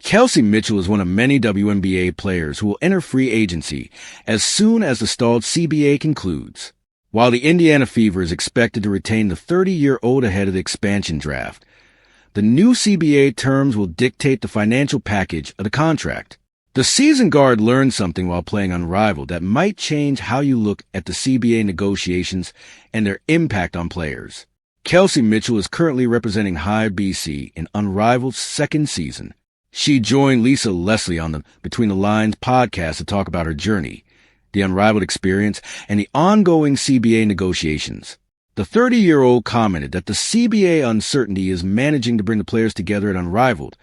Kelsey Mitchell is one of many WNBA players who will enter free agency as soon as the stalled CBA concludes. While the Indiana Fever is expected to retain the 30-year-old ahead of the expansion draft, the new CBA terms will dictate the financial package of the contract. The seasoned guard learned something while playing Unrivaled that might change how you look at the CBA negotiations and their impact on players. Kelsey Mitchell is currently representing High BC in Unrivaled's second season. She joined Lisa Leslie on the Between the Lines podcast to talk about her journey, the Unrivaled experience, and the ongoing CBA negotiations. The 30-year-old commented that the CBA uncertainty is managing to bring the players together at Unrivaled,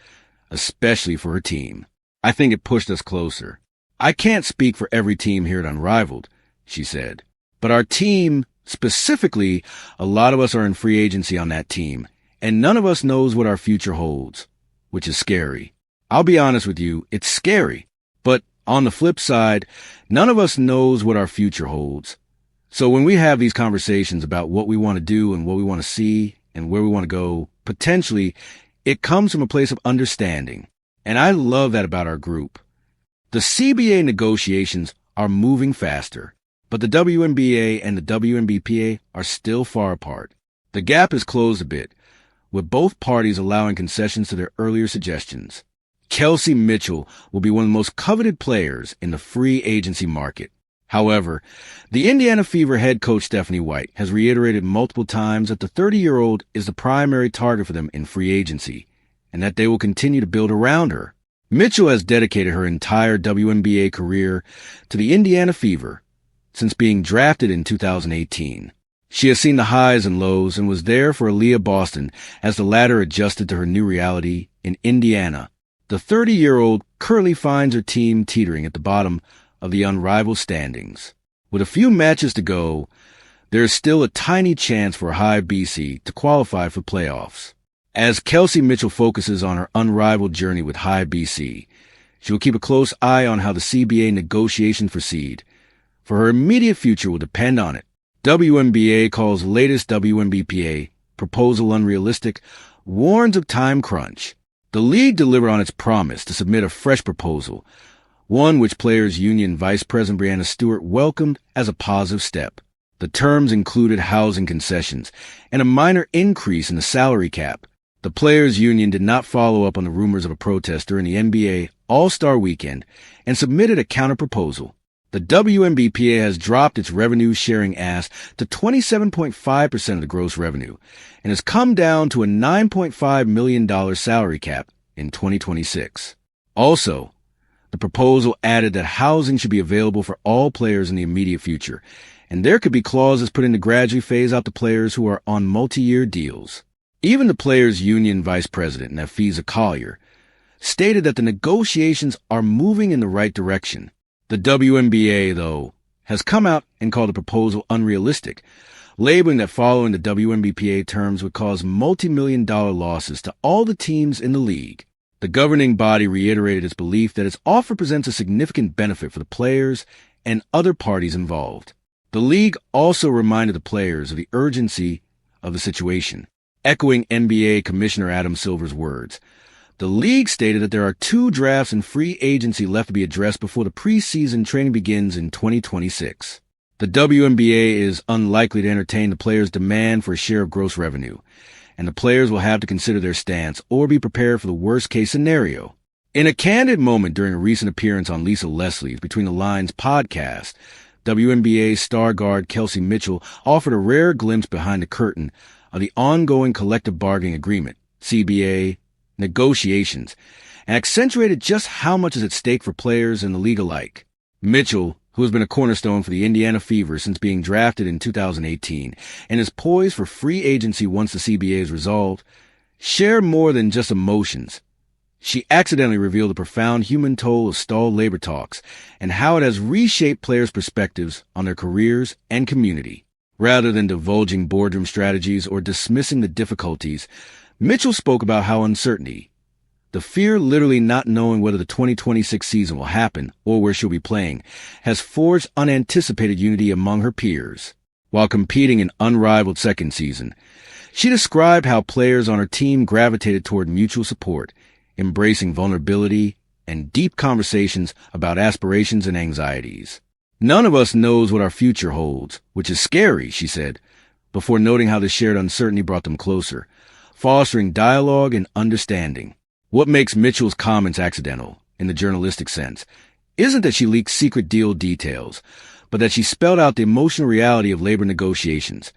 especially for her team. I think it pushed us closer. I can't speak for every team here at Unrivaled, she said, but our team, specifically, a lot of us are in free agency on that team, and none of us knows what our future holds, which is scary. I'll be honest with you, it's scary, but on the flip side, none of us knows what our future holds. So when we have these conversations about what we want to do and what we want to see and where we want to go, potentially, it comes from a place of understanding. And I love that about our group. The CBA negotiations are moving faster, but the WNBA and the WNBPA are still far apart. The gap is closed a bit, with both parties allowing concessions to their earlier suggestions. Kelsey Mitchell will be one of the most coveted players in the free agency market. However, the Indiana Fever head coach Stephanie White has reiterated multiple times that the 30-year-old is the primary target for them in free agency, and that they will continue to build around her. Mitchell has dedicated her entire WNBA career to the Indiana Fever since being drafted in 2018. She has seen the highs and lows and was there for Aaliyah Boston as the latter adjusted to her new reality in Indiana. The 30-year-old currently finds her team teetering at the bottom of the Unrivaled standings. With a few matches to go, there is still a tiny chance for High BC to qualify for playoffs. As Kelsey Mitchell focuses on her Unrivaled journey with High BC, she will keep a close eye on how the CBA negotiations proceed, for her immediate future will depend on it. WNBA calls latest WNBPA proposal unrealistic, warns of time crunch. The league delivered on its promise to submit a fresh proposal, one which Players Union Vice President Brianna Stewart welcomed as a positive step. The terms included housing concessions and a minor increase in the salary cap. The Players Union did not follow up on the rumors of a protest during the NBA All-Star Weekend and submitted a counterproposal. The WNBPA has dropped its revenue-sharing ask to 27.5% of the gross revenue and has come down to a $9.5 million salary cap in 2026. Also, the proposal added that housing should be available for all players in the immediate future, and there could be clauses put in to gradually phase out the players who are on multi-year deals. Even the Players Union Vice President, Nafisa Collier, stated that the negotiations are moving in the right direction. The WNBA, though, has come out and called the proposal unrealistic, labeling that following the WNBPA terms would cause multi-million-dollar losses to all the teams in the league. The governing body reiterated its belief that its offer presents a significant benefit for the players and other parties involved. The league also reminded the players of the urgency of the situation. Echoing NBA Commissioner Adam Silver's words, the league stated that there are 2 drafts and free agency left to be addressed before the preseason training begins in 2026. The WNBA is unlikely to entertain the players' demand for a share of gross revenue, and the players will have to consider their stance or be prepared for the worst-case scenario. In a candid moment during a recent appearance on Lisa Leslie's Between the Lines podcast, WNBA star guard Kelsey Mitchell offered a rare glimpse behind the curtain of the ongoing collective bargaining agreement, CBA, negotiations, and accentuated just how much is at stake for players and the league alike. Mitchell, who has been a cornerstone for the Indiana Fever since being drafted in 2018 and is poised for free agency once the CBA is resolved, shared more than just emotions. She accidentally revealed the profound human toll of stalled labor talks and how it has reshaped players' perspectives on their careers and community. Rather than divulging boardroom strategies or dismissing the difficulties, Mitchell spoke about how uncertainty, the fear literally not knowing whether the 2026 season will happen or where she'll be playing, has forged unanticipated unity among her peers. While competing in Unrivaled second season, she described how players on her team gravitated toward mutual support embracing vulnerability and deep conversations about aspirations and anxieties. None of us knows what our future holds, which is scary, she said, before noting how the shared uncertainty brought them closer, fostering dialogue and understanding. What makes Mitchell's comments accidental, in the journalistic sense, isn't that she leaked secret deal details, but that she spelled out the emotional reality of labor negotiations,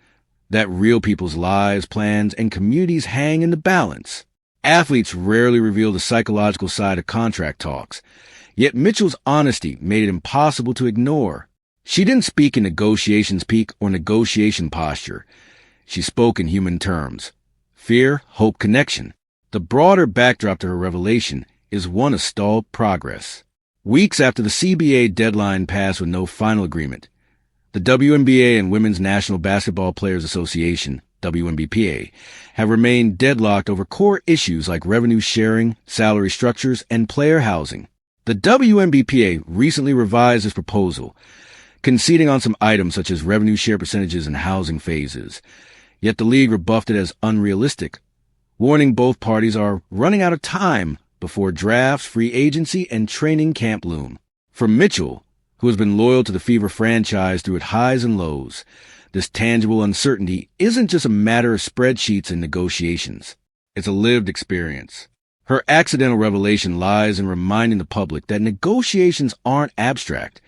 that real people's lives, plans, and communities hang in the balance. Athletes rarely reveal the psychological side of contract talks, yet Mitchell's honesty made it impossible to ignore. She didn't speak in negotiation speak or negotiation posture. She spoke in human terms. Fear, hope, connection. The broader backdrop to her revelation is one of stalled progress. Weeks after the CBA deadline passed with no final agreement, the WNBA and Women's National Basketball Players Association, WNBPA, have remained deadlocked over core issues like revenue sharing, salary structures, and player housing. The WNBPA recently revised its proposal, conceding on some items such as revenue share percentages and housing phases. Yet the league rebuffed it as unrealistic, warning both parties are running out of time before drafts, free agency, and training camp loom. For Mitchell, who has been loyal to the Fever franchise through its highs and lows, this tangible uncertainty isn't just a matter of spreadsheets and negotiations. It's a lived experience. Her accidental revelation lies in reminding the public that negotiations aren't abstract.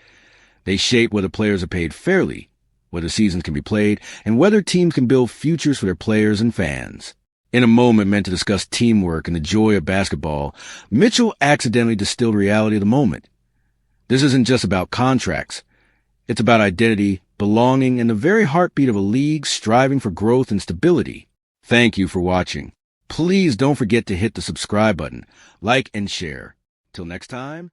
They shape whether players are paid fairly, whether seasons can be played, and whether teams can build futures for their players and fans. In a moment meant to discuss teamwork and the joy of basketball, Mitchell accidentally distilled reality of the moment. This isn't just about contracts. It's about identity, belonging, and the very heartbeat of a league striving for growth and stability. Thank you for watching. Please don't forget to hit the subscribe button, like, and share. Till next time.